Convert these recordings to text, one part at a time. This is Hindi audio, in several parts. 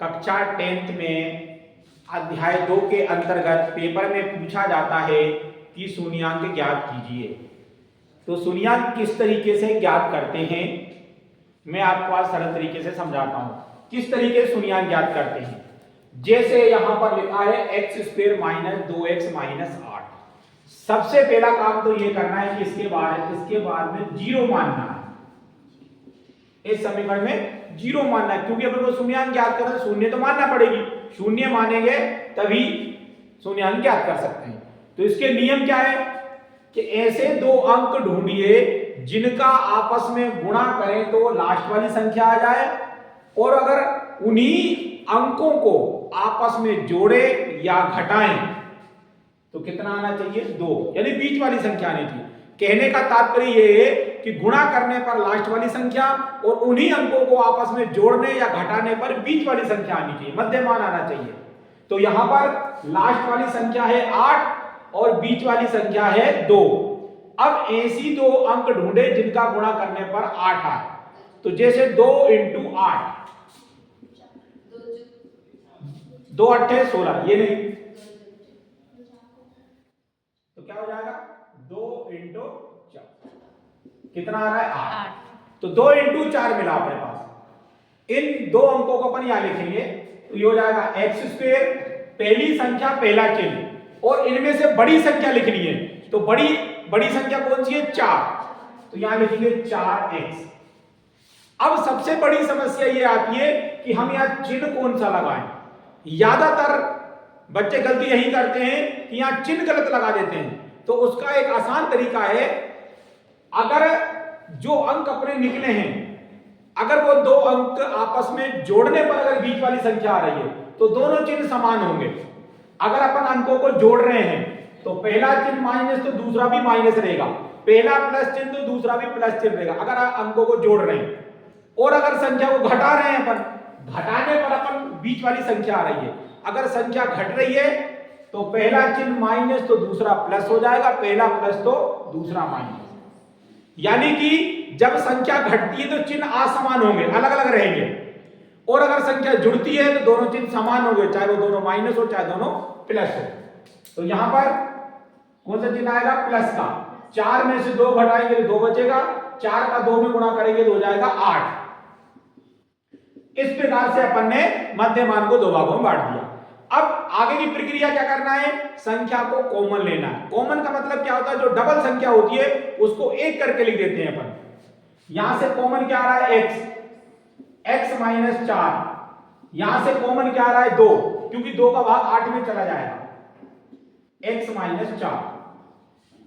कक्षा 10th में अध्याय 2 के अंतर्गत पेपर में पूछा जाता है कि शून्यांक ज्ञात कीजिए। तो शून्यांक किस तरीके से ज्ञात करते हैं मैं आपको आज सरल तरीके से समझाता हूं। किस तरीके से शून्यांक ज्ञात करते हैं, जैसे यहां पर लिखा है x² - 2x - 8। सबसे पहला काम तो ये करना है कि इसके बाद में 0 मानना है। इस समीकरण में 0 मानना है, क्योंकि अगर वो शून्यांक ज्ञात करना है शून्य तो मानना पड़ेगी। शून्य मानेंगे तभी शून्यांक ज्ञात कर सकते हैं। तो इसके नियम क्या है कि ऐसे दो अंक ढूंढिए जिनका आपस में गुणा करें तो लास्ट वाली संख्या आ जाए, और अगर उन्हीं अंकों को आपस में जोड़े या घटाएं तो कितना आना चाहिए, 2, यानी बीच वाली संख्या आनी चाहिए। कहने का तात्पर्य यह है कि गुणा करने पर लास्ट वाली संख्या और उन्हीं अंकों को आपस में जोड़ने या घटाने पर बीच वाली संख्या आनी चाहिए, मध्यमान आना चाहिए। तो यहां पर लास्ट वाली संख्या है 8 और बीच वाली संख्या है 2। अब ऐसी दो अंक ढूंढे जिनका गुणा करने पर 8 आए। तो जैसे 2 × 8, 2 × 8 = 16, ये नहीं तो क्या हो जाएगा 2 × 4, कितना आ रहा है 8। तो 2 × 4 मिला अपने पास। इन दो अंकों को अपन यहां लिखेंगे तो ये हो जाएगा x², पहली संख्या पहला चिन्ह, और इनमें से बड़ी संख्या लिखनी है। तो बड़ी संख्या कौन सी है, 4, तो यहां लिखेंगे 4x। अब सबसे बड़ी समस्या ये आती है कि हम यहां चिन्ह कौन सा लगाएं। ज्यादातर बच्चे गलती यही करते हैं कि यहां चिन्ह गलत लगा देते हैं। तो उसका एक आसान तरीका है, अगर जो अंक अपने निकले हैं, अगर वो दो अंक आपस में जोड़ने पर अगर बीच वाली संख्या आ रही है तो दोनों चिन्ह समान होंगे। अगर अपन अंकों को जोड़ रहे हैं तो पहला चिन्ह माइनस तो दूसरा भी माइनस रहेगा, पहला प्लस चिन्ह तो दूसरा भी प्लस चिन्ह रहेगा, अगर अंकों को जोड़ रहे हैं। और अगर संख्या को घटा रहे हैं अपन, घटाने पर अपन बीच वाली संख्या आ रही है, अगर संख्या घट रही है तो पहला चिन्ह माइनस तो दूसरा प्लस हो जाएगा, पहला प्लस तो दूसरा माइनस। यानी कि जब संख्या घटती है तो चिन्ह असमान होंगे, अलग अलग रहेंगे, और अगर संख्या जुड़ती है तो दोनों चिन्ह समान होंगे, चाहे वो दोनों माइनस हो चाहे दोनों प्लस हो। तो यहां पर कौन सा चिन्ह आएगा, प्लस का। 4 में से 2 घटाएंगे तो 2 बचेगा, 4 का 2 में गुणा करेंगे तो हो जाएगा 8। इस प्रकार से अपन ने मध्यमान को 2 भागों में बांट दिया। अब आगे की प्रक्रिया क्या करना है, संख्या को कॉमन लेना है। कॉमन का मतलब क्या होता है, जो डबल संख्या होती है उसको एक करके लिख देते हैं अपन। यहां से कॉमन क्या आ रहा है, x - 4। यहां से कॉमन क्या आ रहा है, 2, क्योंकि 2 का भाग 8 में चला जाएगा, x - 4।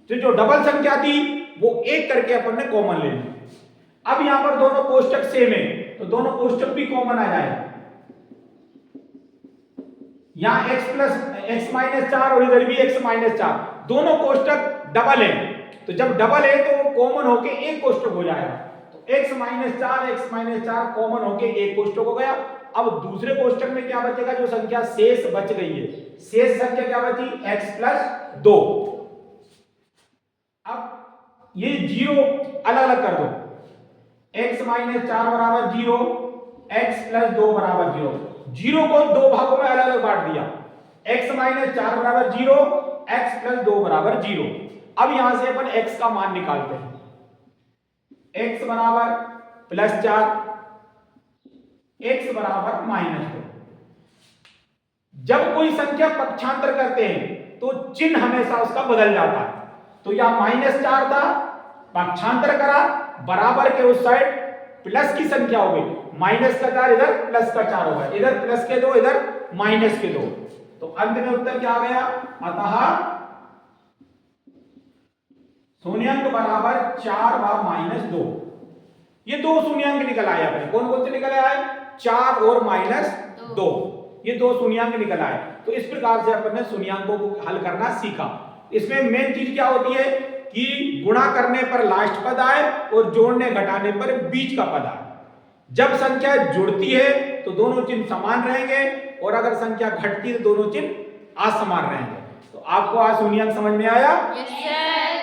तो जो डबल संख्या थी वो एक करके अपन ने कॉमन ले ली। अब यहां पर दोनों कोष्टक सेम है तो दोनों कोष्टक भी कॉमन आ जाएगा। यहां x - 4 और इधर भी x - 4, दोनों कोष्टक डबल है। तो जब डबल है तो वो कॉमन होके एक कोष्टक हो जाएगा। तो x - 4 कॉमन होके एक कोष्टक हो गया। अब दूसरे कोष्टक में क्या बचेगा, जो संख्या शेष बच गई है, शेष संख्या क्या बची, x + 2। अब ये 0 अलग अलग कर दो, x - 4 = 0, x + 2 = 0। 0 को 2 भागों में अलग अलग बांट दिया, x - 4 = 0, x + 2 = 0। अब यहां से अपन x का मान निकालते हैं। x = +4, x = -2। जब कोई संख्या पक्षांतर करते हैं तो चिन्ह हमेशा उसका बदल जाता है। तो यहां -4 था, पक्षांतर करा, बराबर के उस साइड प्लस की संख्या हो गई, माइनस का 4 इधर प्लस का 4 होगा, इधर प्लस के 2 इधर माइनस के 2। तो अंत में उत्तर क्या आ गया, अतः शून्यांक बराबर 4 व -2। ये 2 शून्यांक निकल आए अपने। कौन कौन से निकल आए, 4 और -2, ये 2 शून्यांक निकल आए। तो इस प्रकार से अपन ने शून्यांकों को हल करना सीखा। इसमें मेन चीज क्या होती है कि गुणा करने पर लास्ट पद आए और जोड़ने घटाने पर बीच का पद आए। जब संख्या जुड़ती है तो दोनों चिन्ह समान रहेंगे, और अगर संख्या घटती है तो दोनों चिन्ह असमान रहेंगे। तो आपको आज शून्यांक समझ में आया? Yes sir.